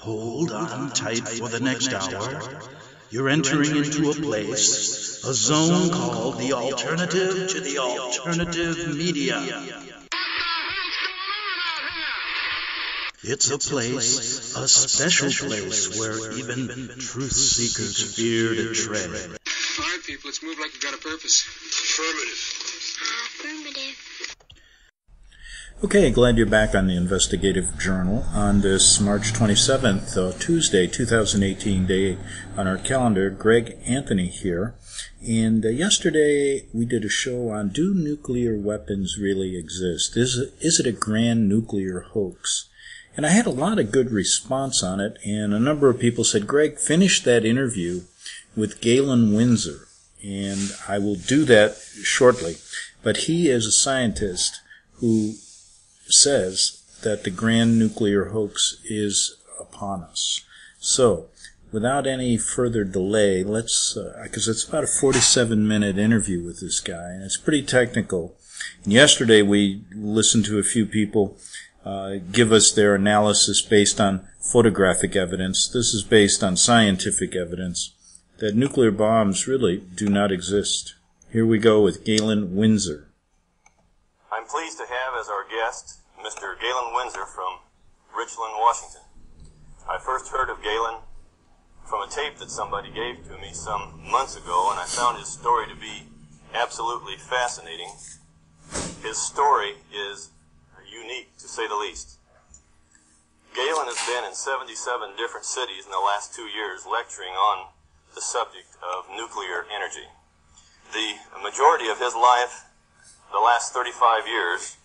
Hold on tight for the next hour. You're entering into a place, a zone called the alternative to the alternative media. It's a place, a special place where even truth seekers fear to tread. All right, people, let's move like we've got a purpose. Affirmative. Okay, glad you're back on the Investigative Journal on this March 27th, Tuesday, 2018 day on our calendar. Greg Anthony here. And yesterday we did a show on, do nuclear weapons really exist? Is it a grand nuclear hoax? And I had a lot of good response on it, and a number of people said, Greg, finish that interview with Galen Windsor. And I will do that shortly. But he is a scientist who says that the grand nuclear hoax is upon us. So, without any further delay, let's, because it's about a 47-minute interview with this guy, and it's pretty technical. And yesterday we listened to a few people give us their analysis based on photographic evidence. This is based on scientific evidence that nuclear bombs really do not exist. Here we go with Galen Windsor. I'm pleased to have as our guest Mr. Galen Windsor from Richland, Washington. I first heard of Galen from a tape that somebody gave to me some months ago, and I found his story to be absolutely fascinating. His story is unique, to say the least. Galen has been in 77 different cities in the last 2 years lecturing on the subject of nuclear energy. The majority of his life, the last 35 years,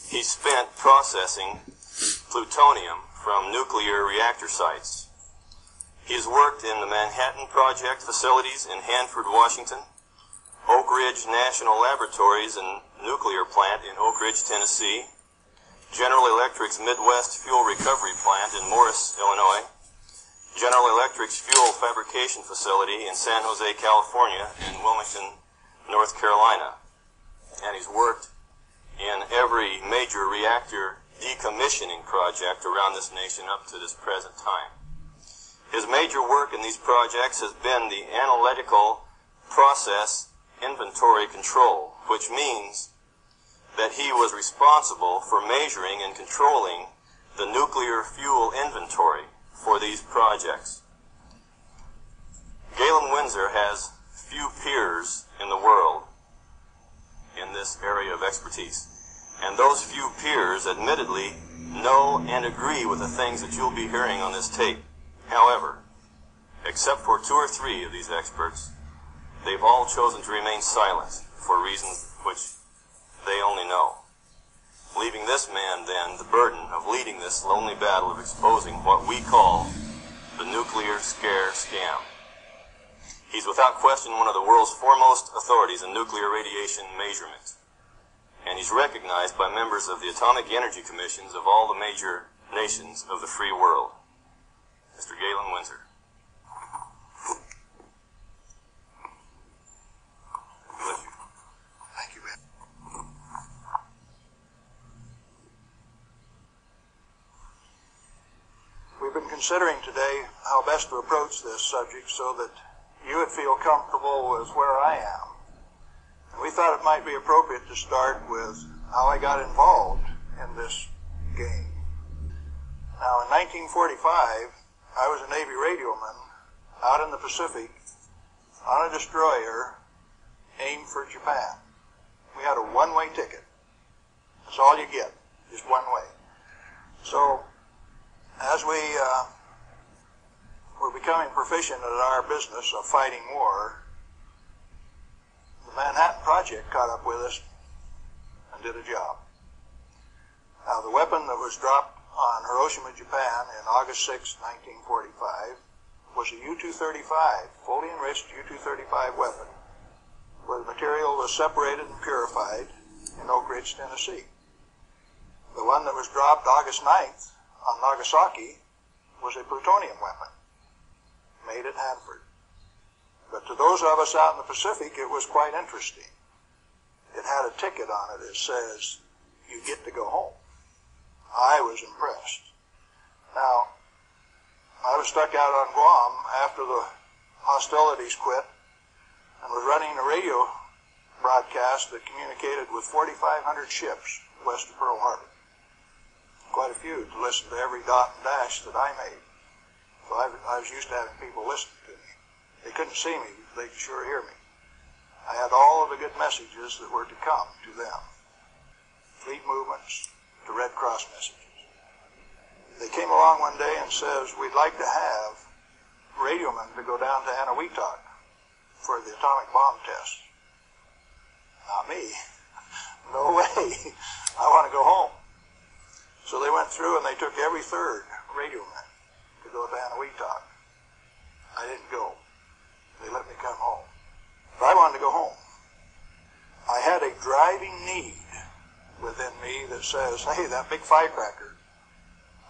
he spent processing plutonium from nuclear reactor sites. He has worked in the Manhattan Project facilities in Hanford, Washington, Oak Ridge National Laboratories and Nuclear Plant in Oak Ridge, Tennessee, General Electric's Midwest Fuel Recovery Plant in Morris, Illinois, General Electric's Fuel Fabrication Facility in San Jose, California, and Wilmington, North Carolina. And he's worked in every major reactor decommissioning project around this nation up to this present time. His major work in these projects has been the analytical process inventory control, which means that he was responsible for measuring and controlling the nuclear fuel inventory for these projects. Galen Windsor has few peers in the world in this area of expertise. And those few peers admittedly know and agree with the things that you'll be hearing on this tape. However, except for 2 or 3 of these experts, they've all chosen to remain silent for reasons which they only know, leaving this man then the burden of leading this lonely battle of exposing what we call the nuclear scare scam. He's without question one of the world's foremost authorities in nuclear radiation measurement, and he's recognized by members of the Atomic Energy Commissions of all the major nations of the free world. Mr. Galen Windsor. Bless you. Thank you, Ben. We've been considering today how best to approach this subject so that you would feel comfortable with where I am. And we thought it might be appropriate to start with how I got involved in this game. Now, in 1945, I was a Navy radioman out in the Pacific on a destroyer aimed for Japan. We had a one-way ticket. That's all you get, just one way. So, as we were becoming proficient at our business of fighting war, the Manhattan Project caught up with us and did a job. Now, the weapon that was dropped on Hiroshima, Japan in August 6, 1945 was a U-235, fully enriched U-235 weapon, where the material was separated and purified in Oak Ridge, Tennessee. The one that was dropped August 9th on Nagasaki was a plutonium weapon made at Hanford. But to those of us out in the Pacific, it was quite interesting. It had a ticket on it that says, you get to go home. I was impressed. Now, stuck out on Guam after the hostilities quit and was running a radio broadcast that communicated with 4,500 ships west of Pearl Harbor. Quite a few to listen to every dot and dash that I made. So I was used to having people listen to me. They couldn't see me, but they could sure hear me. I had all of the good messages that were to come to them. Fleet movements to Red Cross messages. They came along one day and says, we'd like to have radiomen to go down to Anahuac for the atomic bomb test. Not me. No way. I want to go home. So they went through and they took every third radioman to go to Anahuac. I didn't go. They let me come home. But I wanted to go home. I had a driving need within me that says, hey, that big firecracker,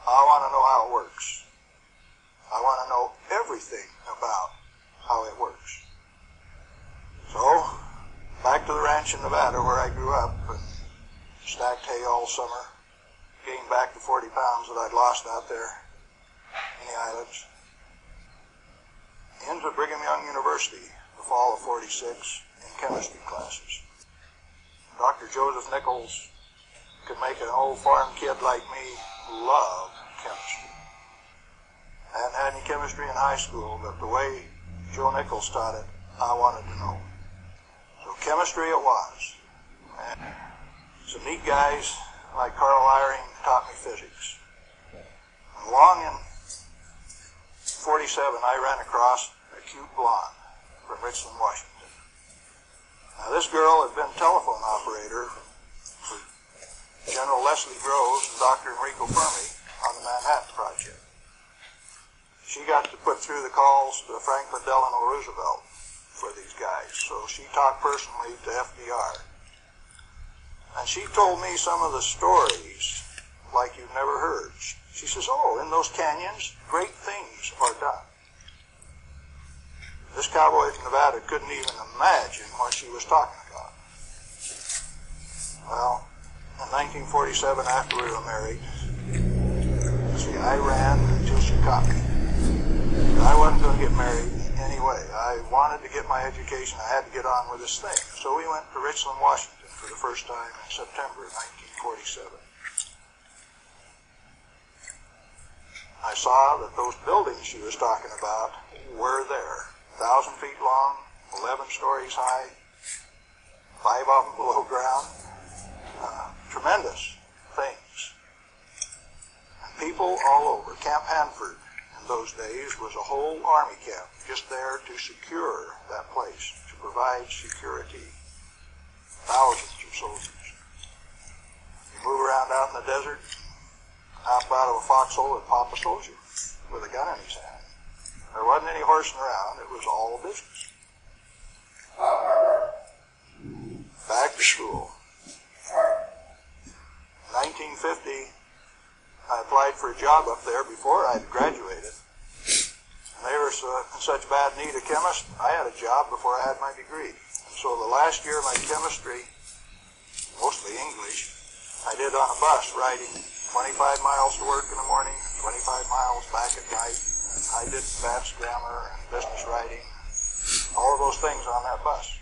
I want to know how it works. I want to know everything about how it works. So, back to the ranch in Nevada where I grew up and stacked hay all summer, gained back the 40 pounds that I'd lost out there in the islands, into Brigham Young University the fall of '46 in chemistry classes. Dr. Joseph Nichols could make an old farm kid like me love chemistry. I hadn't had any chemistry in high school, but the way Joe Nichols taught it, I wanted to know. So chemistry it was. And some neat guys like Carl Eyring taught me physics. And along in '47, I ran across a cute blonde from Richland, Washington. Now this girl had been telephone operator for General Leslie Groves and Dr. Enrico Fermi on the Manhattan Project. She got to put through the calls to Franklin Delano Roosevelt for these guys, so she talked personally to FDR. And she told me some of the stories like you've never heard. She says, oh, in those canyons, great things are done. This cowboy from Nevada couldn't even imagine what she was talking about. Well, in 1947, after we were married, see, I ran until she caught me. I wasn't going to get married anyway. I wanted to get my education. I had to get on with this thing. So we went to Richland, Washington for the first time in September of 1947. I saw that those buildings she was talking about were there. 1,000 feet long, 11 stories high, 5 of them below ground. Tremendous things. And people all over. Camp Hanford in those days was a whole army camp just there to secure that place, to provide security. Thousands of soldiers. You move around out in the desert, hop out of a foxhole and pop a soldier with a gun in his hand. There wasn't any horsing around. It was all business. Back to school. 1950, I applied for a job up there before I had graduated. And they were in such bad need of chemists, I had a job before I had my degree. And so the last year of my chemistry, mostly English, I did on a bus riding 25 miles to work in the morning, 25 miles back at night. I did advanced grammar and business writing, all of those things on that bus.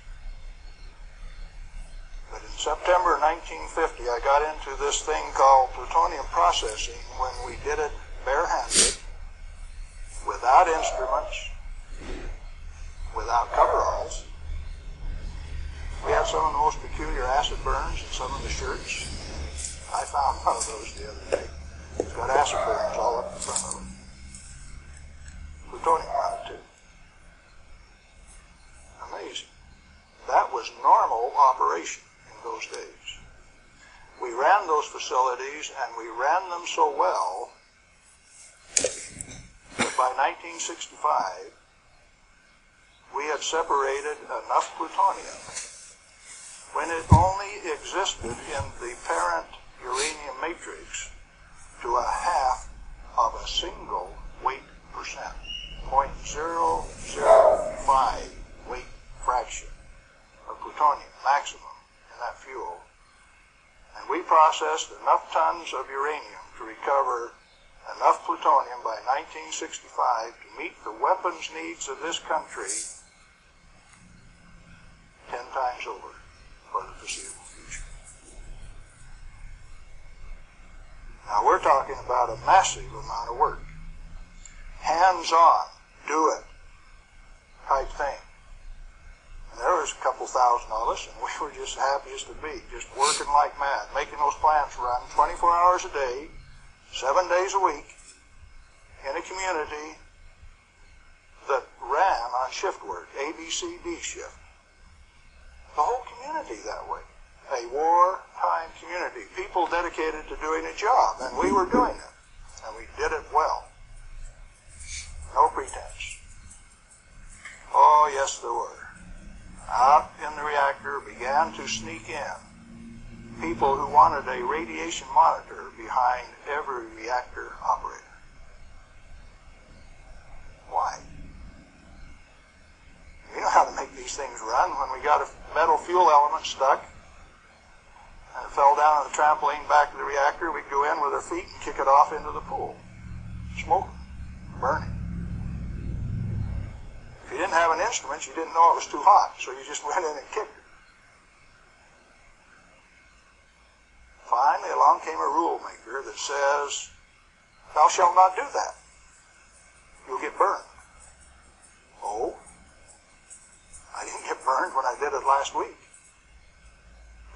But in September 1950, I got into this thing called plutonium processing when we did it barehanded, without instruments, without coveralls. We had some of the most peculiar acid burns in some of the shirts. I found one of those the other day. It's got acid burns all up the front of it. Plutonium on it, too. Amazing. That was normal operation in those days. We ran those facilities, and we ran them so well that by 1965, we had separated enough plutonium when it only existed in the parent uranium matrix to a half of a single weight percent, 0.005 weight fraction of plutonium maximum in that fuel. And we processed enough tons of uranium to recover enough plutonium by 1965 to meet the weapons needs of this country 10 times over for the foreseeable future. Now we're talking about a massive amount of work. Hands-on, do it type thing. And there was a couple thousand of us, and we were just happy as could be, just working like mad, making those plants run 24 hours a day, 7 days a week, in a community that ran on shift work, ABCD shift. The whole community that way. A wartime community. People dedicated to doing a job, and we were doing it. And we did it well. No pretense. Oh, yes, there were. Out in the reactor began to sneak in people who wanted a radiation monitor behind every reactor operator. Why? You know how to make these things run. When we got a metal fuel element stuck and it fell down on the trampoline back of the reactor, we'd go in with our feet and kick it off into the pool. Smoking, burning. If you didn't have an instrument, you didn't know it was too hot, so you just went in and kicked it. Finally, along came a rule maker that says, thou shalt not do that. You'll get burned. Oh? I didn't get burned when I did it last week.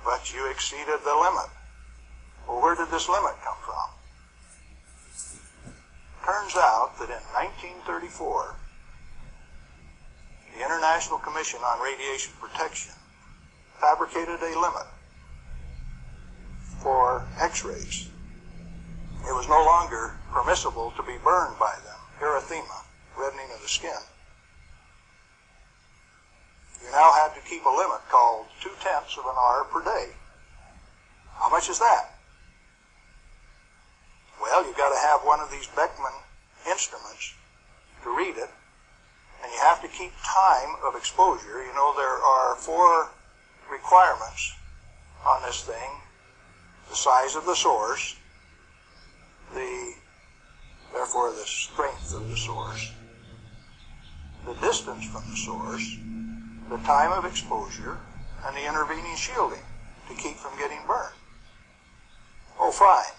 But you exceeded the limit. Well, where did this limit come from? Turns out that in 1934, the International Commission on Radiation Protection fabricated a limit for X-rays. It was no longer permissible to be burned by them. Erythema, reddening of the skin. You now had to keep a limit called 0.2 of an hour per day. How much is that? Well, you've got to have one of these Beckman instruments to read it, and you have to keep time of exposure. You know, there are 4 requirements on this thing. The size of the source, therefore the strength of the source, the distance from the source, the time of exposure, and the intervening shielding to keep from getting burned. Oh, fine.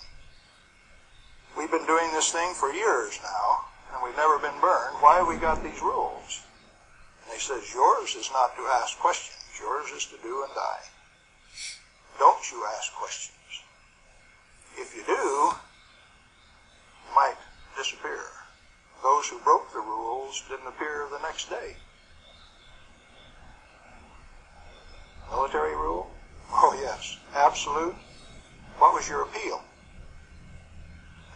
We've been doing this thing for years now, and we've never been burned. Why have we got these rules? And he says, yours is not to ask questions. Yours is to do and die. Don't you ask questions. If you do, you might disappear. Those who broke the rules didn't appear the next day. Military rule? Oh, yes. Absolute. What was your appeal?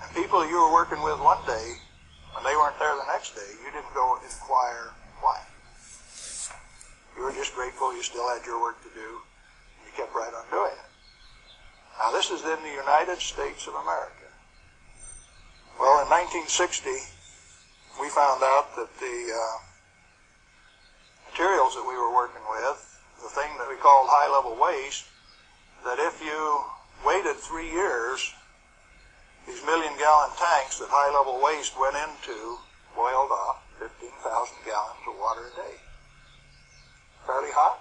And people you were working with one day, when they weren't there the next day, you didn't go inquire why. You were just grateful you still had your work to do. You kept right on doing it. Now, this is in the United States of America. Well, in 1960, we found out that the materials that we were working with, the thing that we called high-level waste, that if you waited 3 years, these million-gallon tanks that high-level waste went into boiled off 15,000 gallons of water a day. Fairly hot?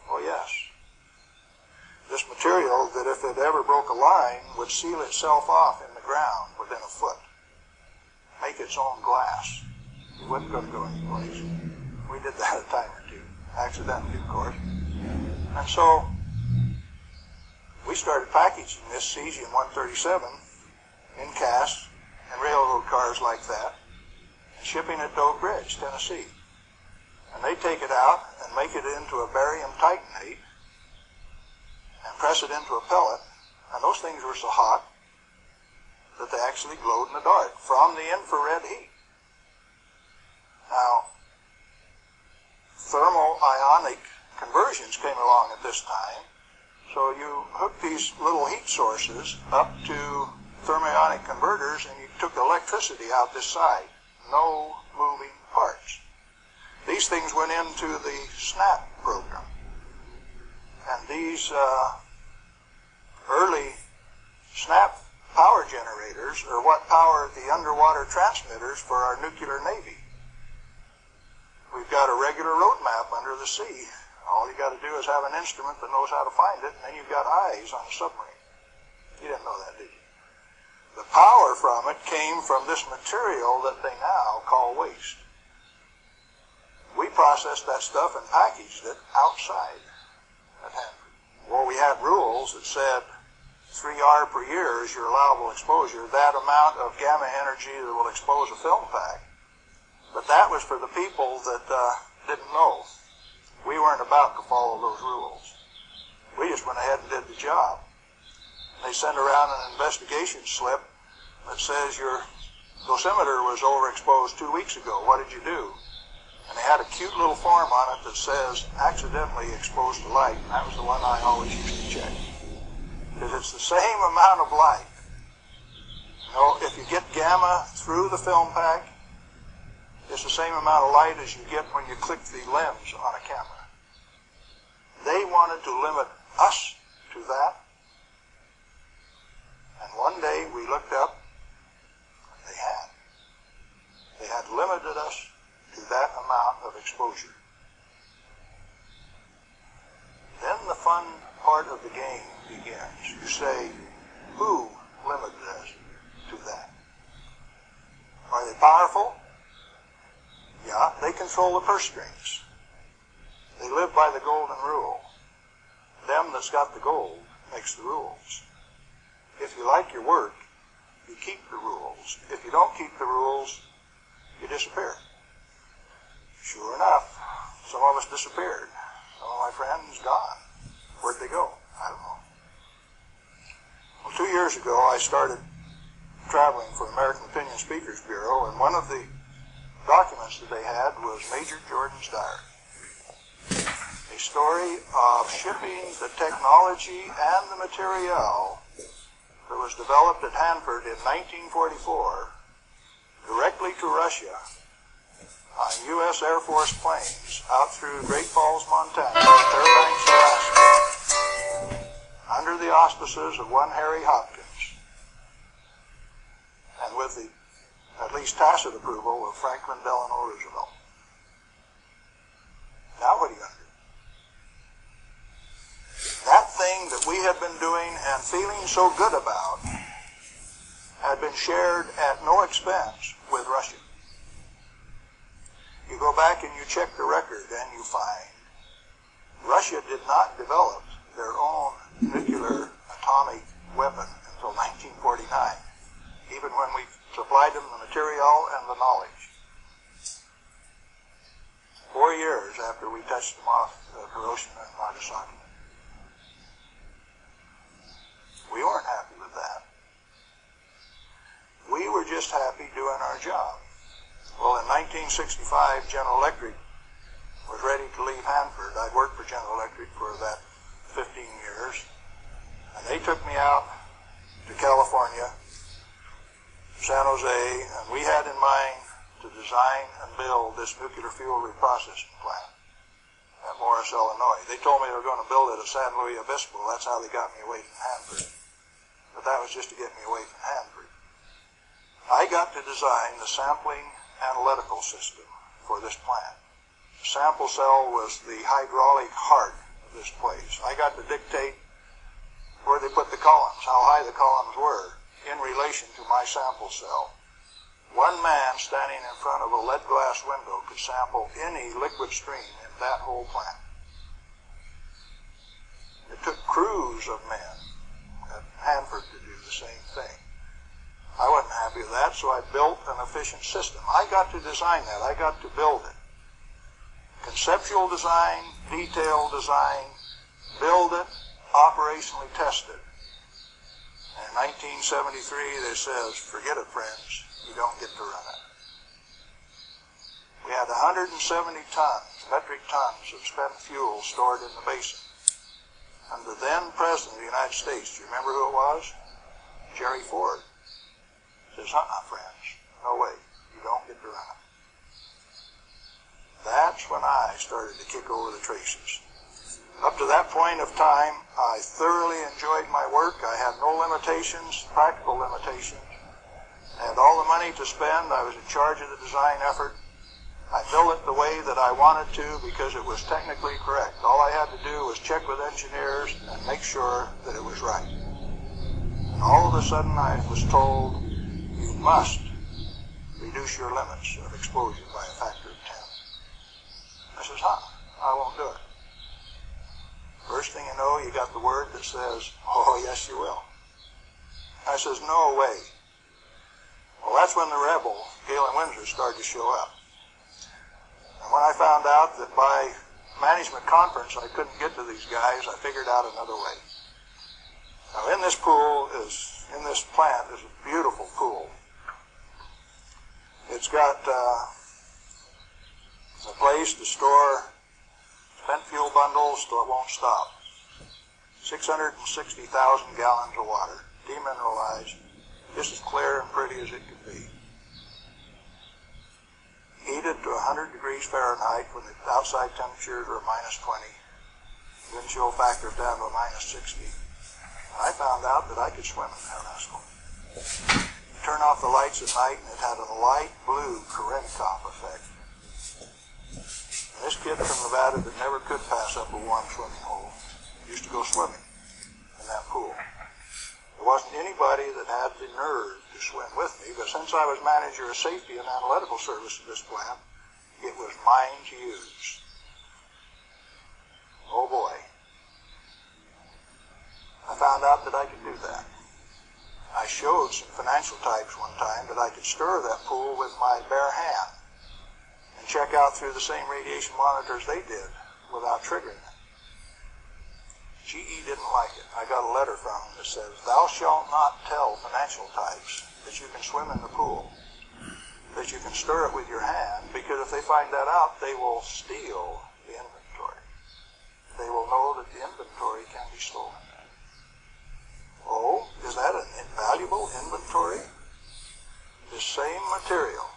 Oh, yes. This material that if it ever broke a line would seal itself off in the ground within a foot, make its own glass. It wasn't going to go anyplace. We did that a time or two, accidentally, of course. And so we started packaging this cesium-137 in casks and railroad cars like that and shipping it to Oak Ridge, Tennessee. And they take it out and make it into a barium titanate and press it into a pellet, and those things were so hot that they actually glowed in the dark from the infrared heat. Now, thermal-ionic conversions came along at this time, so you hooked these little heat sources up to thermionic converters and you took electricity out this side. No moving parts. These things went into the SNAP program. And these early SNAP power generators are what power the underwater transmitters for our nuclear navy. We've got a regular road map under the sea. All you got to do is have an instrument that knows how to find it, and then you've got eyes on a submarine. You didn't know that, did you? The power from it came from this material that they now call waste. We processed that stuff and packaged it outside at Hanford. Well, we had rules that said 3R per year is your allowable exposure, that amount of gamma energy that will expose a film pack. But that was for the people that didn't know. We weren't about to follow those rules. We just went ahead and did the job. They send around an investigation slip that says your dosimeter was overexposed 2 weeks ago. What did you do? And they had a cute little form on it that says accidentally exposed to light. And that was the one I always used to check. Because it's the same amount of light. You know, if you get gamma through the film pack, it's the same amount of light as you get when you click the lens on a camera. They wanted to limit us to that. And one day we looked up, and they had. They had limited us to that amount of exposure. Then the fun part of the game begins. You say, who limited us to that? Are they powerful? Yeah, they control the purse strings. They live by the golden rule. Them that's got the gold makes the rules. If you like your work, you keep the rules. If you don't keep the rules, you disappear. Sure enough, some of us disappeared. Some of my friends gone. Where'd they go? I don't know. Well, 2 years ago, I started traveling for American Opinion Speakers Bureau, and one of the documents that they had was Major Jordan's diary. A story of shipping the technology and the material that was developed at Hanford in 1944 directly to Russia on U.S. Air Force planes out through Great Falls, Montana, Fairbanks, Alaska, under the auspices of one Harry Hopkins, and with the at least tacit approval of Franklin Delano Roosevelt. Now what are you going to do? That thing that we had been doing and feeling so good about had been shared at no expense with Russia. You go back and you check the record and you find Russia did not develop their own nuclear atomic weapon until 1949, even when we supplied them the material and the knowledge. 4 years after we touched them off at Hiroshima and Nagasaki. We weren't happy with that. We were just happy doing our job. Well, in 1965, General Electric was ready to leave Hanford. I'd worked for General Electric for about 15 years. And they took me out to California, San Jose, and we had in mind to design and build this nuclear fuel reprocessing plant at Morris, Illinois. They told me they were going to build it at San Luis Obispo. That's how they got me away from Hanford. But that was just to get me away from Hanford. I got to design the sampling analytical system for this plant. The sample cell was the hydraulic heart of this place. I got to dictate where they put the columns, how high the columns were in relation to my sample cell. One man standing in front of a lead glass window could sample any liquid stream in that whole plant. It took crews of men at Hanford to do the same thing. I wasn't happy with that, so I built an efficient system. I got to design that. I got to build it. Conceptual design, detailed design, build it, operationally test it. And in 1973, they says, forget it, friends. You don't get to run it. We had 170 tons, metric tons of spent fuel stored in the basin. And the then President of the United States, do you remember who it was? Jerry Ford. Says, friends, no way, you don't get to run it. That's when I started to kick over the traces. Up to that point of time, I thoroughly enjoyed my work. I had no limitations, practical limitations. I had all the money to spend. I was in charge of the design effort. I built it the way that I wanted to because it was technically correct. All I had to do was check with engineers and make sure that it was right. And all of a sudden I was told, you must reduce your limits of exposure by a factor of 10. I says, I won't do it. First thing you know, you got the word that says, oh, yes, you will. I says, no way. Well, that's when the rebel, Galen Windsor, started to show up. And when I found out that by management conference I couldn't get to these guys, I figured out another way. Now, in this plant is a beautiful pool. It's got a place to store spent fuel bundles so it won't stop. 660,000 gallons of water, demineralized, just as clear and pretty as it could be. Heated to 100 degrees Fahrenheit when the outside temperatures were minus 20. Wind chill factor down to minus 60. I found out that I could swim in that rascal. Turn off the lights at night and it had a light blue Cherenkov effect. This kid from Nevada that never could pass up a warm swimming hole used to go swimming in that pool. There wasn't anybody that had the nerve to swim with me, but since I was manager of safety and analytical service at this plant, it was mine to use. Oh boy. I found out that I could do that. I showed some financial types one time that I could stir that pool with my bare hand and check out through the same radiation monitors they did without triggering it. GE didn't like it. I got a letter from them that says, thou shalt not tell financial types that you can swim in the pool, that you can stir it with your hand, because if they find that out, they will steal the inventory. They will know that the inventory can be stolen. Oh, is that an invaluable inventory? The same material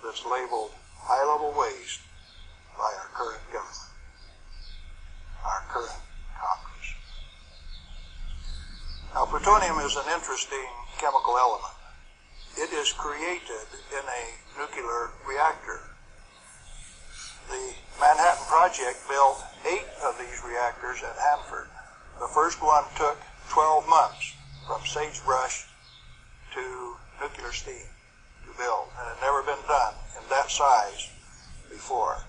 that's labeled high-level waste by our current government, our current Congress. Now, plutonium is an interesting chemical element. It is created in a nuclear reactor. The Manhattan Project built 8 of these reactors at Hanford. The first one took 12 months from sagebrush to nuclear steam to build, and it had never been done in that size before.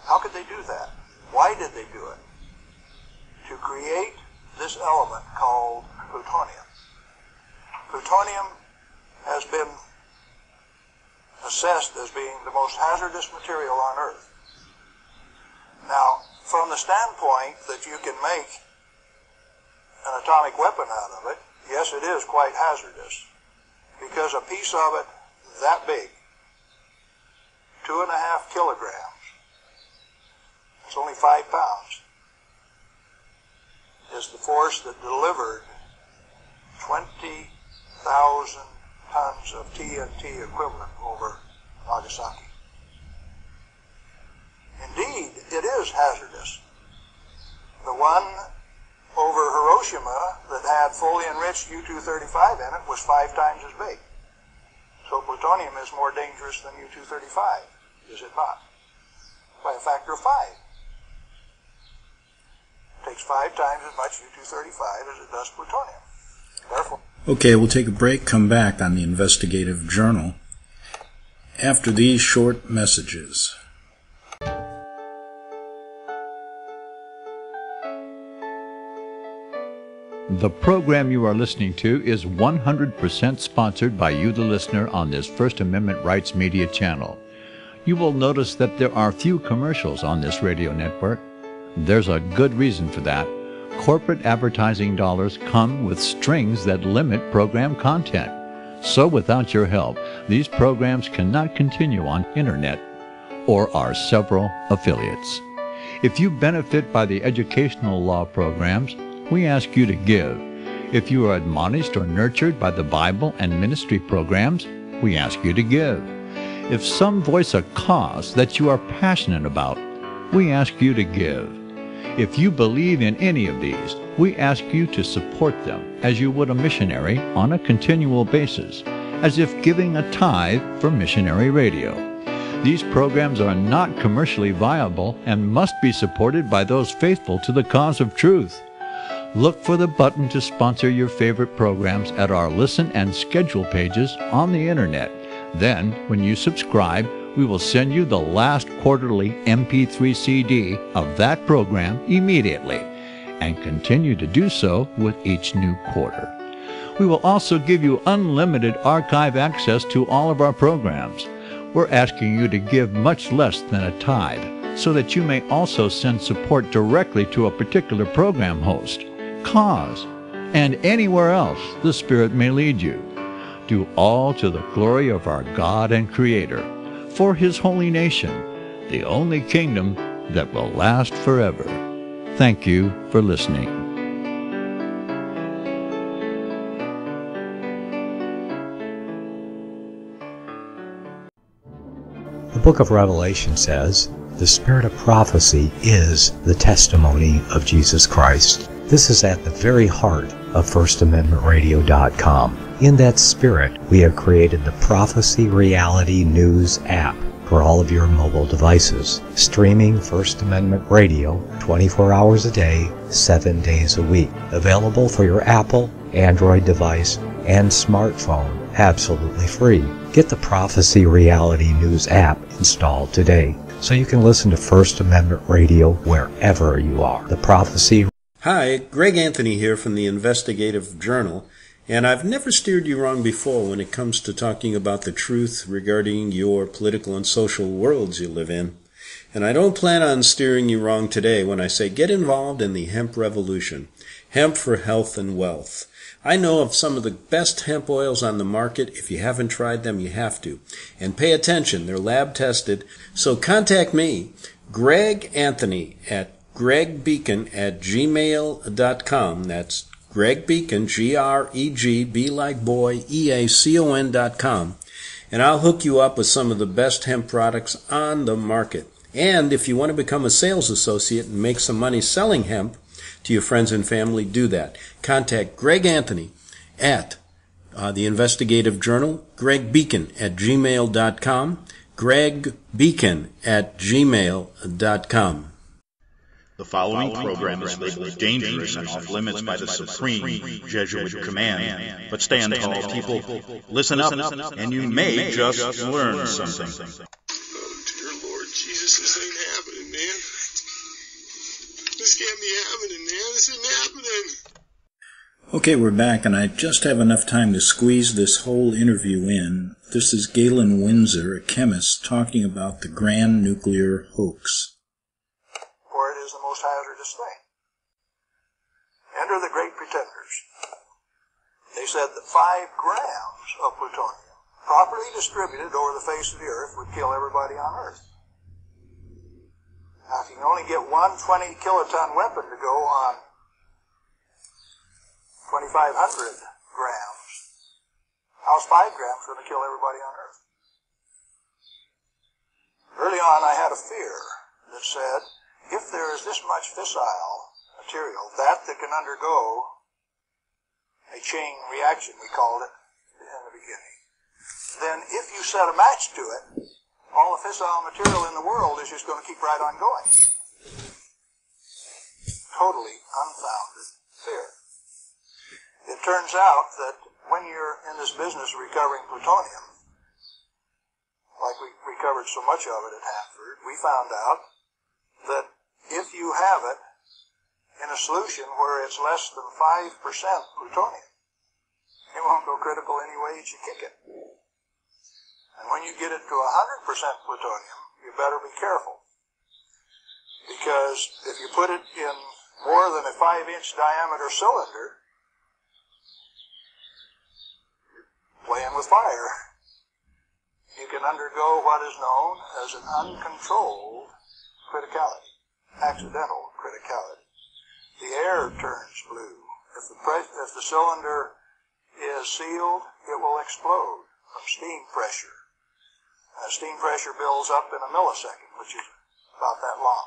How could they do that? Why did they do it? To create this element called plutonium. Plutonium has been assessed as being the most hazardous material on Earth. Now, from the standpoint that you can make an atomic weapon out of it, yes, it is quite hazardous, because a piece of it that big, 2.5 kilograms, it's only 5 pounds, is the force that delivered 20,000 tons of TNT equivalent over Nagasaki. Indeed, it is hazardous. The one over Hiroshima that had fully enriched U-235 in it was 5 times as big. So plutonium is more dangerous than U-235, is it not? By a factor of 5. It takes 5 times as much U-235 as it does plutonium. Therefore, okay, we'll take a break, come back on the Investigative Journal after these short messages. The program you are listening to is 100% sponsored by you, the listener, on this First Amendment Rights Media channel. You will notice that there are few commercials on this radio network. There's a good reason for that. Corporate advertising dollars come with strings that limit program content. So without your help, these programs cannot continue on internet or our several affiliates. If you benefit by the educational law programs, we ask you to give. If you are admonished or nurtured by the Bible and ministry programs, we ask you to give. If some voice a cause that you are passionate about, we ask you to give. If you believe in any of these, we ask you to support them as you would a missionary on a continual basis, as if giving a tithe for missionary radio. These programs are not commercially viable and must be supported by those faithful to the cause of truth. Look for the button to sponsor your favorite programs at our listen and schedule pages on the internet. Then, when you subscribe, we will send you the last quarterly MP3 CD of that program immediately, and continue to do so with each new quarter. We will also give you unlimited archive access to all of our programs. We're asking you to give much less than a tithe, so that you may also send support directly to a particular program host, cause, and anywhere else the Spirit may lead you. Do all to the glory of our God and Creator, for His holy nation, the only kingdom that will last forever. Thank you for listening. The book of Revelation says, "The spirit of prophecy is the testimony of Jesus Christ." This is at the very heart of FirstAmendmentRadio.com. In that spirit, we have created the Prophecy Reality News app for all of your mobile devices, streaming First Amendment Radio 24 hours a day, 7 days a week. Available for your Apple, Android device, and smartphone, absolutely free. Get the Prophecy Reality News app installed today so you can listen to First Amendment Radio wherever you are. The Prophecy. Hi, Greg Anthony here from the Investigative Journal, and I've never steered you wrong before when it comes to talking about the truth regarding your political and social worlds you live in. And I don't plan on steering you wrong today when I say get involved in the hemp revolution, hemp for health and wealth. I know of some of the best hemp oils on the market. If you haven't tried them, you have to. And pay attention, they're lab tested. So contact me, Greg Anthony, at gregbeacon@gmail.com. That's Greg Beacon, G-R-E-G, like boy, E-A-C-O-N.com. And I'll hook you up with some of the best hemp products on the market. And if you want to become a sales associate and make some money selling hemp to your friends and family, do that. Contact Greg Anthony at the Investigative Journal, Greg Beacon at gmail.com, Greg Beacon at gmail.com. The following program is labeled dangerous and off limits by the Supreme Jesuit Command. But stand tall, people. Listen up, and you may just learn something. Oh, dear Lord Jesus, this ain't happening, man. This can't be happening, man. This isn't happening. Okay, we're back, and I just have enough time to squeeze this whole interview in. This is Galen Windsor, a chemist, talking about the grand nuclear hoax. For it is the most hazardous thing. Enter the great pretenders. They said that 5 grams of plutonium, properly distributed over the face of the earth, would kill everybody on Earth. Now, if you can only get one 20-kiloton weapon to go on 2,500 grams, how's 5 grams going to kill everybody on Earth? Early on, I had a fear that said, if there is this much fissile material, that can undergo a chain reaction, we called it in the beginning, then if you set a match to it, all the fissile material in the world is just going to keep right on going. Totally unfounded fear. It turns out that when you're in this business of recovering plutonium, like we recovered so much of it at Hanford, we found out that if you have it in a solution where it's less than 5% plutonium, it won't go critical any way that you kick it. And when you get it to 100% plutonium, you better be careful. Because if you put it in more than a 5-inch diameter cylinder, you're playing with fire. You can undergo what is known as an uncontrolled criticality, accidental criticality. The air turns blue. If the cylinder is sealed, it will explode from steam pressure. Steam pressure builds up in a millisecond, which is about that long.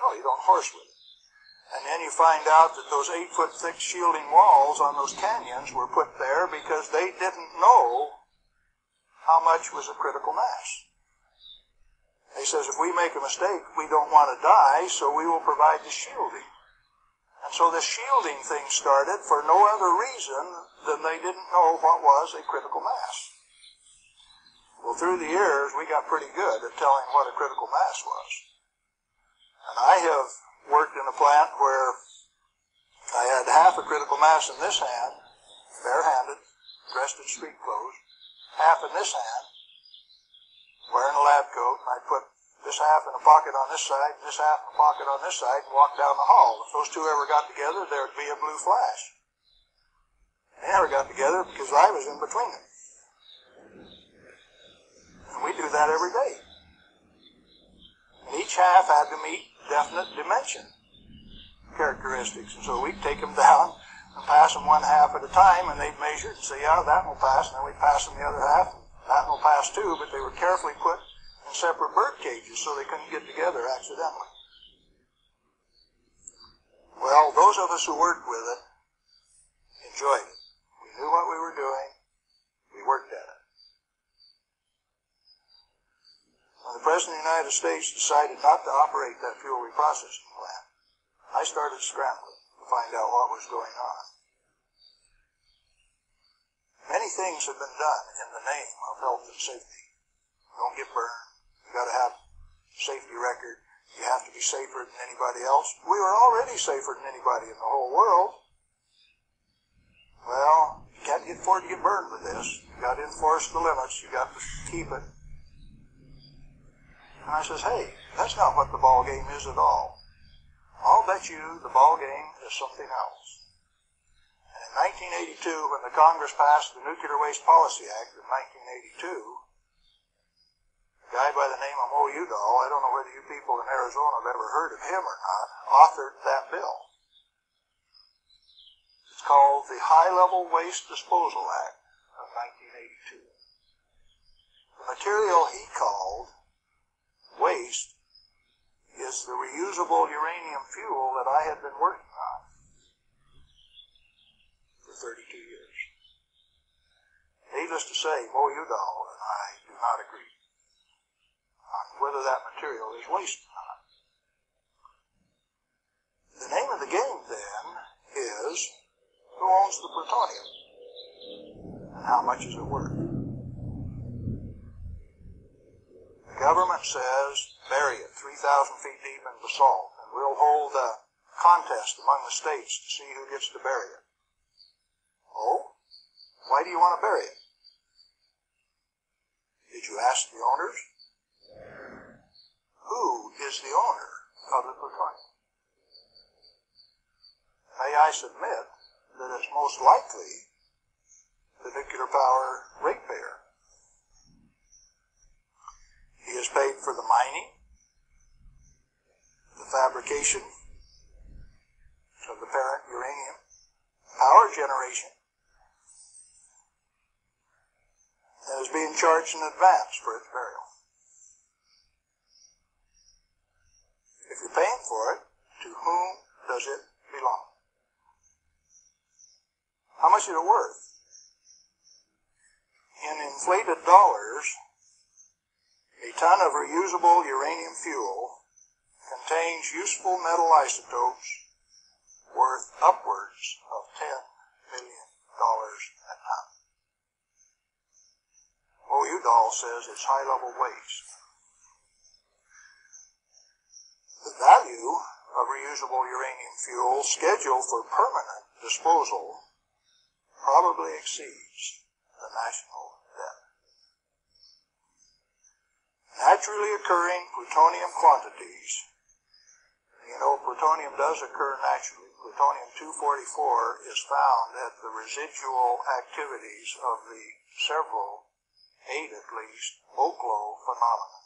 No, you don't horse with it. And then you find out that those 8-foot thick shielding walls on those canyons were put there because they didn't know how much was a critical mass. He says, if we make a mistake, we don't want to die, so we will provide the shielding. And so the shielding thing started for no other reason than they didn't know what was a critical mass. Well, through the years, we got pretty good at telling what a critical mass was. And I have worked in a plant where I had half a critical mass in this hand, barehanded, dressed in street clothes, half in this hand, wearing a lab coat, and I put this half in a pocket on this side, and this half in a pocket on this side, and walk down the hall. If those two ever got together, there would be a blue flash. They never got together because I was in between them. And we do that every day. And each half had to meet definite dimension characteristics. And so we'd take them down and pass them one half at a time, and they'd measure it and say, yeah, that will pass, and then we'd pass them the other half, and that will pass too, but they were carefully put in separate bird cages so they couldn't get together accidentally. Well, those of us who worked with it enjoyed it. We knew what we were doing. We worked at it. When the President of the United States decided not to operate that fuel reprocessing plant, I started scrambling to find out what was going on. Many things have been done in the name of health and safety. Don't get burned. You got to have a safety record. You have to be safer than anybody else. We were already safer than anybody in the whole world. Well, you can't afford to get burned with this. You got to enforce the limits. You got to keep it. And I says, hey, that's not what the ball game is at all. I'll bet you the ball game is something else. And in 1982, when the Congress passed the Nuclear Waste Policy Act of 1982, a guy by the name of Mo Udall, I don't know whether you people in Arizona have ever heard of him or not, authored that bill. It's called the High-Level Waste Disposal Act of 1982. The material he called waste is the reusable uranium fuel that I had been working on for 32 years. Needless to say, Mo Udall and I do not agree on whether that material is waste or not. The name of the game, then, is who owns the plutonium and how much is it worth? The government says, bury it 3,000 feet deep in basalt, and we'll hold a contest among the states to see who gets to bury it. Oh? Why do you want to bury it? Did you ask the owners? Who is the owner of the plutonium? May I submit that it's most likely the nuclear power ratepayer. He is paid for the mining, the fabrication of the parent uranium, power generation, and is being charged in advance for its burial. If you're paying for it, to whom does it belong? How much is it worth? In inflated dollars, a ton of reusable uranium fuel contains useful metal isotopes worth upwards of $10 million a ton. Mo Udall says it's high-level waste. The value of reusable uranium fuel scheduled for permanent disposal probably exceeds the national debt. Naturally occurring plutonium quantities, you know, plutonium does occur naturally. Plutonium-244 is found at the residual activities of the several, 8 at least, Oklo phenomena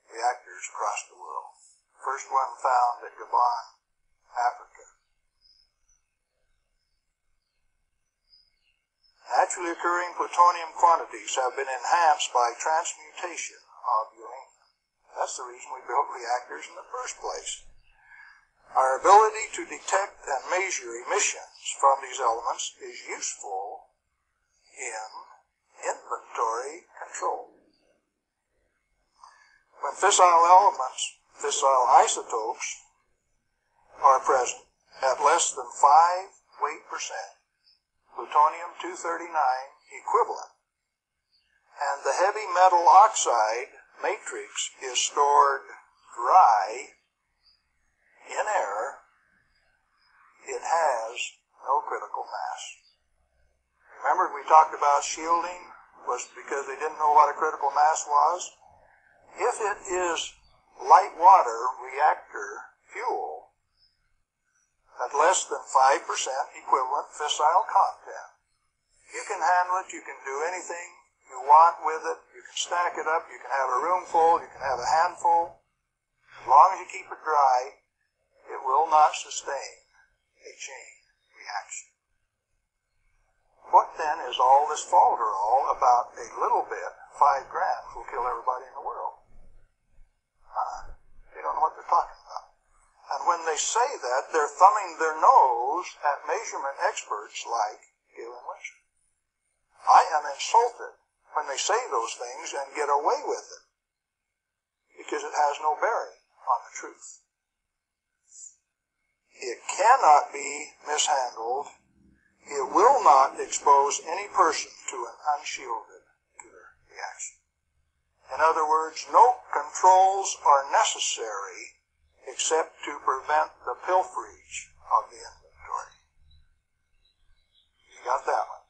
reactors across the world. First one found at Gabon, Africa. Naturally occurring plutonium quantities have been enhanced by transmutation of uranium. That's the reason we built reactors in the first place. Our ability to detect and measure emissions from these elements is useful in inventory control. When fissile elements, fissile isotopes, are present at less than 5 weight percent, plutonium-239 equivalent, and the heavy metal oxide matrix is stored dry in air, it has no critical mass. Remember we talked about shielding was because they didn't know what a critical mass was? If it is light water reactor fuel at less than 5% equivalent fissile content, you can handle it, you can do anything you want with it, you can stack it up, you can have a room full, you can have a handful. As long as you keep it dry, it will not sustain a chain reaction. What then is all this falderall about a little bit, 5 grams will kill everybody in the world? They don't know what they're talking about. And when they say that, they're thumbing their nose at measurement experts like Galen Winter. I am insulted when they say those things and get away with it, because it has no bearing on the truth. It cannot be mishandled. It will not expose any person to an unshielded nuclear reaction. In other words, no controls are necessary except to prevent the pilferage of the inventory. You got that one?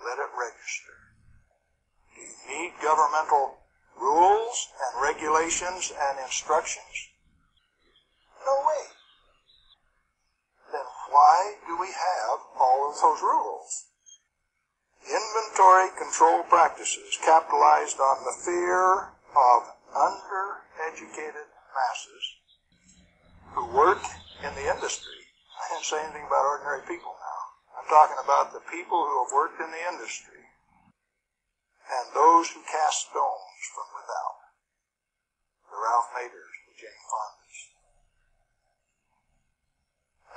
Let it register. Do you need governmental rules and regulations and instructions? No way. Then why do we have all of those rules? Inventory control practices capitalized on the fear of undereducated masses who work in the industry. I didn't say anything about ordinary people now. I'm talking about the people who have worked in the industry and those who cast stones from without. The Ralph Naders, the Jane Fondas.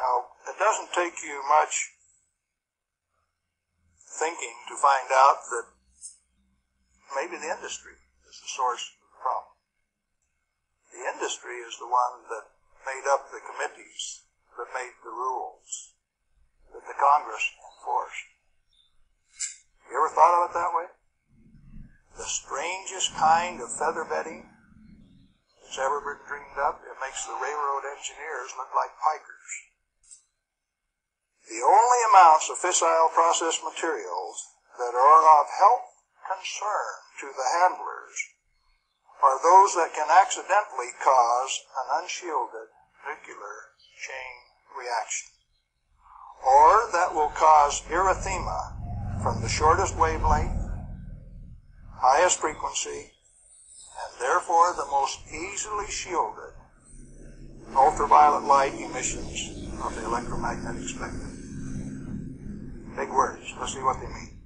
Now, it doesn't take you much thinking to find out that maybe the industry is the source of the problem. The industry is the one that made up the committees that made the rules that the Congress enforced. You ever thought of it that way? The strangest kind of feather bedding that's ever been dreamed up. It makes the railroad engineers look like pikers. The only amounts of fissile process materials that are of health concern to the handlers are those that can accidentally cause an unshielded nuclear chain reaction, or that will cause erythema from the shortest wavelength, highest frequency, and therefore the most easily shielded ultraviolet light emissions of the electromagnetic spectrum. Big words. Let's see what they mean.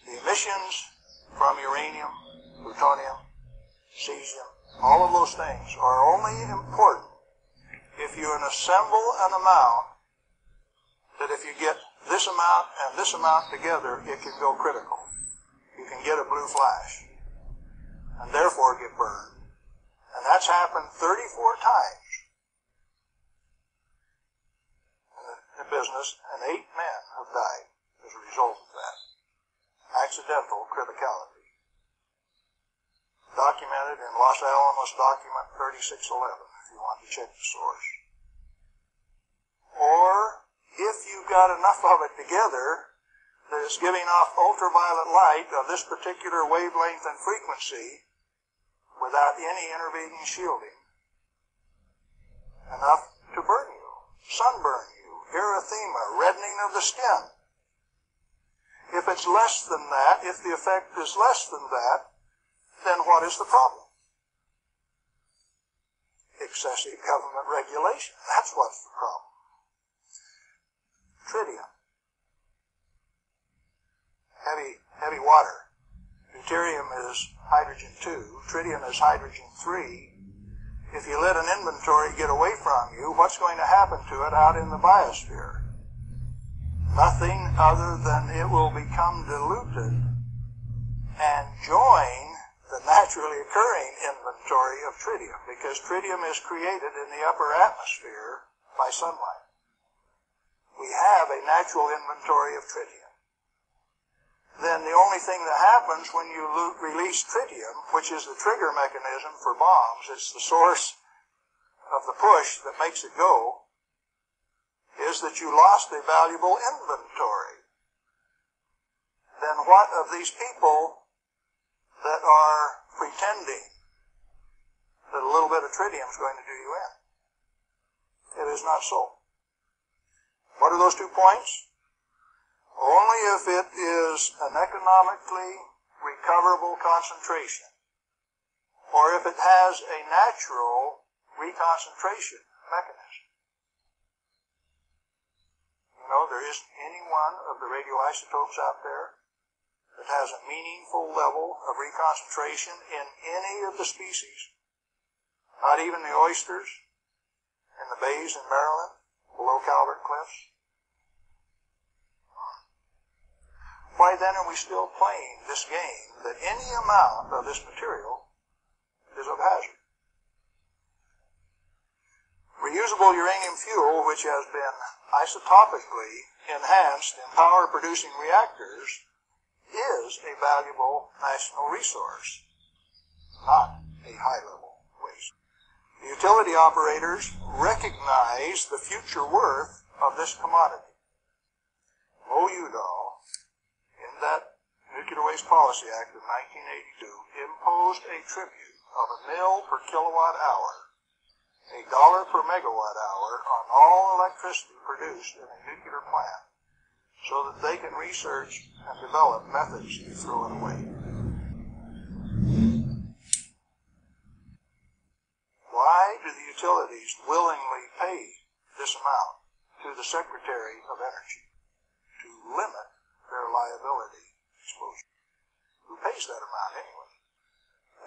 The emissions from uranium, plutonium, cesium, all of those things are only important if you assemble an amount that if you get this amount and this amount together, it can go critical. You can get a blue flash and therefore get burned. And that's happened 34 times in the business, and 8 men have died as a result of that. Accidental criticality. Documented in Los Alamos document 3611, if you want to check the source. Or, if you got enough of it together that it's giving off ultraviolet light of this particular wavelength and frequency without any intervening shielding, enough to burn you, sunburn you, erythema, reddening of the skin. If it's less than that, if the effect is less than that, then what is the problem? Excessive government regulation. That's what's the problem. Tritium. Heavy water. Deuterium is hydrogen 2, tritium is hydrogen 3. If you let an inventory get away from you, what's going to happen to it out in the biosphere? Nothing other than it will become diluted and join the naturally occurring inventory of tritium, because tritium is created in the upper atmosphere by sunlight. We have a natural inventory of tritium. Then the only thing that happens when you release tritium, which is the trigger mechanism for bombs, it's the source of the push that makes it go, is that you lost a valuable inventory. Then what of these people that are pretending that a little bit of tritium is going to do you in? It is not so. What are those 2 points? Only if it is an economically recoverable concentration, or if it has a natural reconcentration mechanism. You know, there isn't any one of the radioisotopes out there that has a meaningful level of reconcentration in any of the species, not even the oysters in the bays in Maryland, below Calvert Cliffs. Why then are we still playing this game that any amount of this material is of hazard? Reusable uranium fuel, which has been isotopically enhanced in power-producing reactors, is a valuable national resource, not a high-level waste. The utility operators recognize the future worth of this commodity. OUDAL, in that Nuclear Waste Policy Act of 1982, imposed a tribute of $1 per kilowatt hour, $1 per megawatt hour on all electricity produced in a nuclear plant, so that they can research and develop methods to throw it away. Why do the utilities willingly pay this amount to the Secretary of Energy? To limit their liability exposure. Who pays that amount anyway?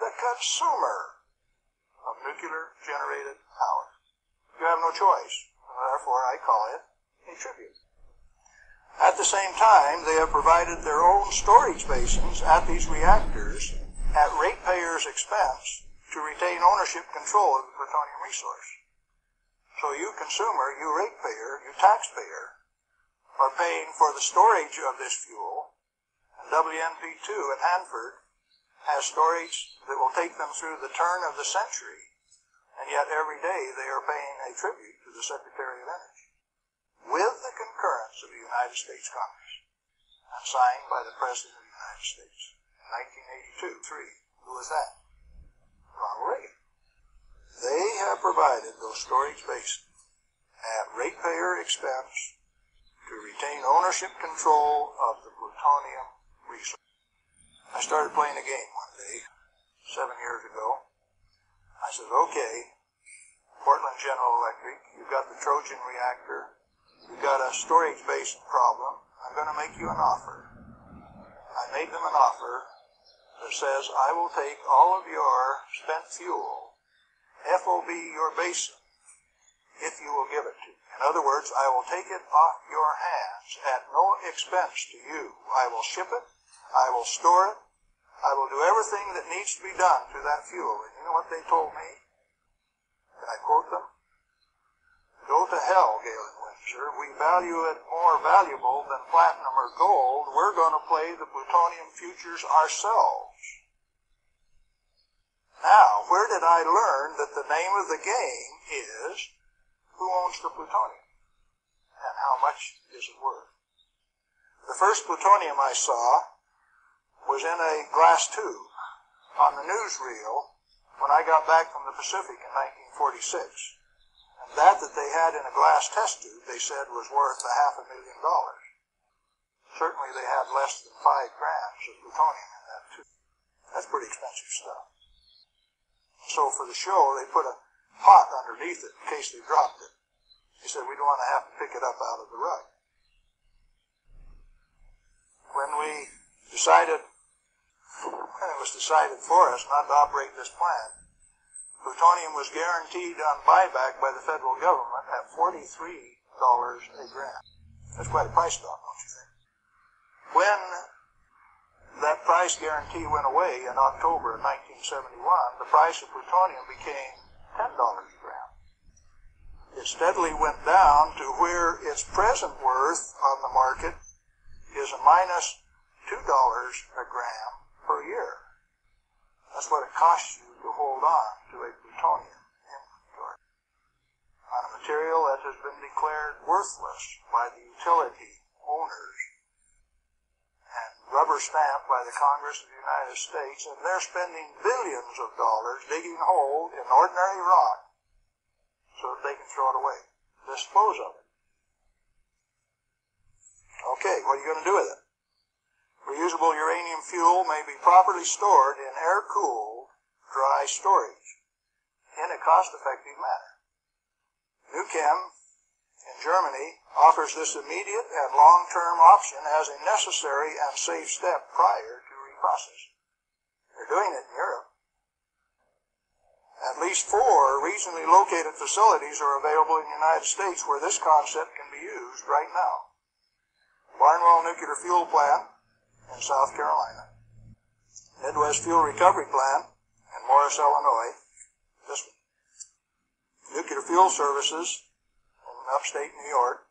The consumer of nuclear-generated power. You have no choice, and therefore I call it a tribute. At the same time, they have provided their own storage basins at these reactors at ratepayers' expense to retain ownership control of the plutonium resource. So you consumer, you ratepayer, you taxpayer, are paying for the storage of this fuel, and WNP2 at Hanford has storage that will take them through the turn of the century, and yet every day they are paying a tribute to the Secretary of Energy, with the concurrence of the United States Congress, and signed by the President of the United States in 1982. Who was that? Ronald Reagan. They have provided those storage basins at ratepayer expense to retain ownership control of the plutonium resource. I started playing a game one day, 7 years ago. I said, okay, Portland General Electric, you've got the Trojan reactor, you've got a storage basin problem, I'm going to make you an offer. I made them an offer that says, I will take all of your spent fuel, FOB your basin, if you will give it to me. In other words, I will take it off your hands at no expense to you. I will ship it, I will store it, I will do everything that needs to be done to that fuel. And you know what they told me? Can I quote them? Go to hell, Galen Windsor. We value it more valuable than platinum or gold. We're going to play the plutonium futures ourselves. Now, where did I learn that the name of the game is who owns the plutonium and how much is it worth? The first plutonium I saw was in a glass tube on the newsreel when I got back from the Pacific in 1946. And that they had in a glass test tube, they said, was worth $500,000. Certainly they had less than 5 grams of plutonium in that tube. That's pretty expensive stuff. So for the show, they put a pot underneath it in case they dropped it. They said, we don't want to have to pick it up out of the rug. When we decided and it was decided for us not to operate this plant, plutonium was guaranteed on buyback by the federal government at $43 a gram. That's quite a price drop, don't you think? When that price guarantee went away in October of 1971, the price of plutonium became $10 a gram. It steadily went down to where its present worth on the market is a minus $2 a gram per year. That's what it costs you to hold on to a plutonium inventory on a material that has been declared worthless by the utility owners and rubber stamped by the Congress of the United States, and they're spending billions of dollars digging a hole in ordinary rock so that they can throw it away, dispose of it. Okay, what are you going to do with it? Reusable uranium fuel may be properly stored in air-cooled, dry storage in a cost-effective manner. Nuchem in Germany offers this immediate and long-term option as a necessary and safe step prior to reprocessing. They're doing it in Europe. At least 4 regionally located facilities are available in the United States where this concept can be used right now. Barnwell Nuclear Fuel Plant in South Carolina, Midwest Fuel Recovery Plant in Morris, Illinois, this one. Nuclear Fuel Services in upstate New York,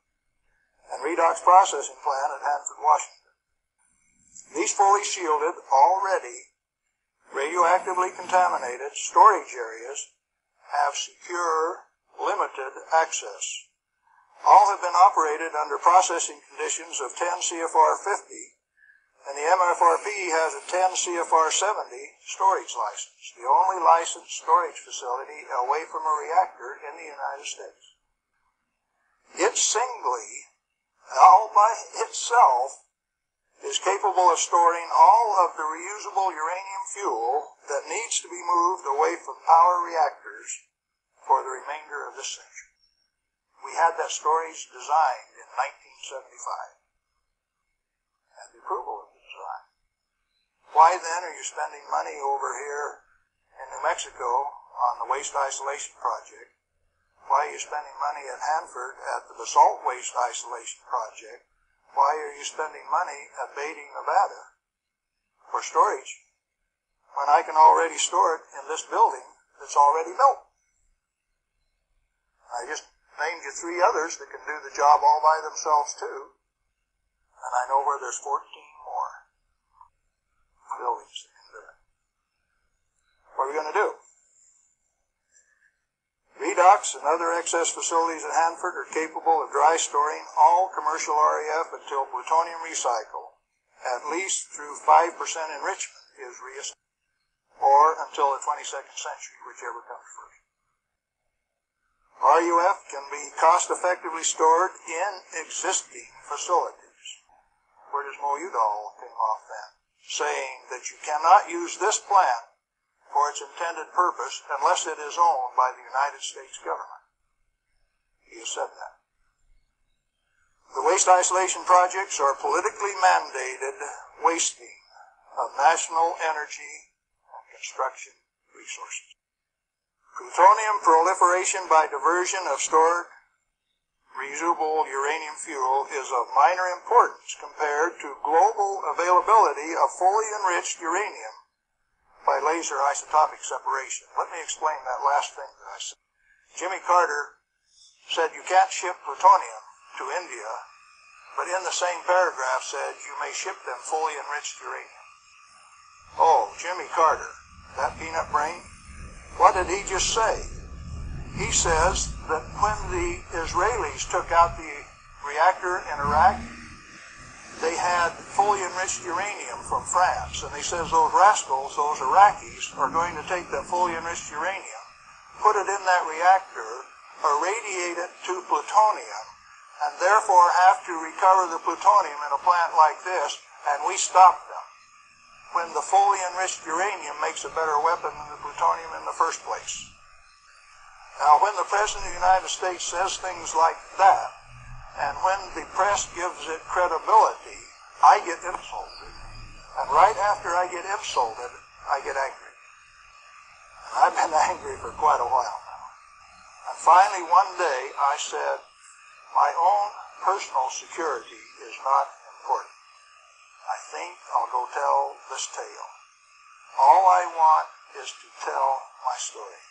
and Redox Processing Plant at Hanford, Washington. These fully shielded, already radioactively contaminated storage areas have secure, limited access. All have been operated under processing conditions of 10 CFR 50, and the MFRP has a 10 CFR 70 storage license, the only licensed storage facility away from a reactor in the United States. It singly, all by itself, is capable of storing all of the reusable uranium fuel that needs to be moved away from power reactors for the remainder of this century. We had that storage designed in 1975, and the approval of the design. Why then are you spending money over here in New Mexico on the waste isolation project? Why are you spending money at Hanford at the basalt waste isolation project? Why are you spending money at Beatty, Nevada for storage when I can already store it in this building that's already built? I just named you 3 others that can do the job all by themselves too, and I know where there's 14 more buildings that can do it. What are we going to do? Redox and other excess facilities at Hanford are capable of dry storing all commercial REF until plutonium recycle, at least through 5% enrichment is reestablished, or until the 22nd century, whichever comes first. RUF can be cost-effectively stored in existing facilities. Where does Mo Udall came off then? Saying that you cannot use this plant for its intended purpose unless it is owned by the United States government. He has said that. The waste isolation projects are politically mandated wasting of national energy and construction resources. Plutonium proliferation by diversion of stored reusable uranium fuel is of minor importance compared to global availability of fully enriched uranium by laser isotopic separation. Let me explain that last thing that I said. Jimmy Carter said you can't ship plutonium to India, but in the same paragraph said you may ship them fully enriched uranium. Oh, Jimmy Carter, that peanut brain, what did he just say? He says that when the Israelis took out the reactor in Iraq, they had fully enriched uranium from France, and they says those rascals, those Iraqis, are going to take that fully enriched uranium, put it in that reactor, irradiate it to plutonium, and therefore have to recover the plutonium in a plant like this, and we stop them, when the fully enriched uranium makes a better weapon than the plutonium in the first place. Now, when the President of the United States says things like that, and when the press gives it credibility, I get insulted. And right after I get insulted, I get angry. And I've been angry for quite a while now. And finally, one day, I said, my own personal security is not important. I think I'll go tell this tale. All I want is to tell my story.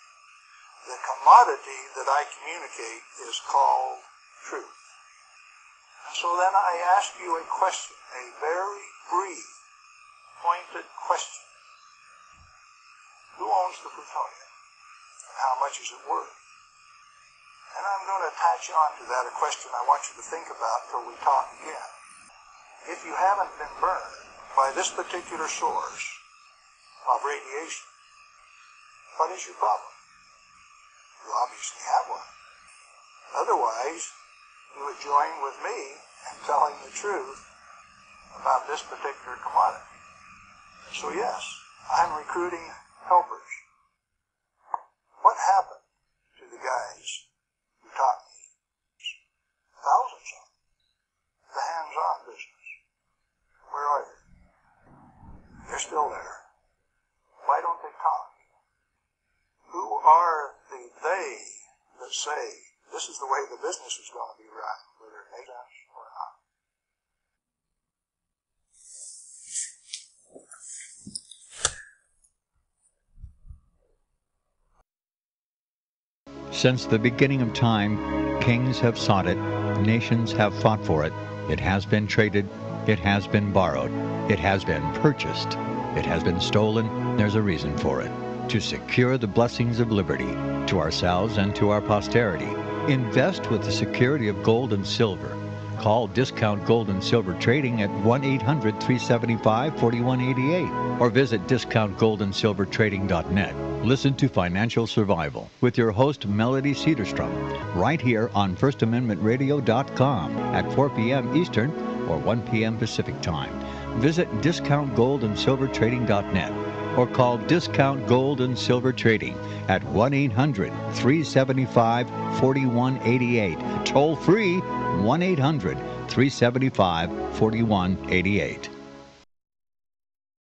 The commodity that I communicate is called truth. And so then I ask you a question, a very brief, pointed question. Who owns the plutonium? And how much is it worth? And I'm going to attach on to that a question I want you to think about till we talk again. If you haven't been burned by this particular source of radiation, what is your problem? You obviously have one. Otherwise, you would join with me in telling the truth about this particular commodity. So yes, I'm recruiting helpers. What happened to the guys who taught me? Thousands of them. The hands-on business. Where are they? They're still there. Why don't they talk? Who are the they that say this is the way the business is going to be run, whether it makes sense or not? Since the beginning of time, kings have sought it, nations have fought for it. It has been traded, it has been borrowed, it has been purchased, it has been stolen. There's a reason for it. To secure the blessings of liberty to ourselves and to our posterity. Invest with the security of gold and silver. Call Discount Gold and Silver Trading at 1-800-375-4188 or visit discountgoldandsilvertrading.net. Listen to Financial Survival with your host Melody Cedarstrom right here on FirstAmendmentRadio.com at 4 p.m. Eastern or 1 p.m. Pacific Time. Visit discountgoldandsilvertrading.net or call Discount Gold and Silver Trading at 1-800-375-4188. Toll free 1-800-375-4188.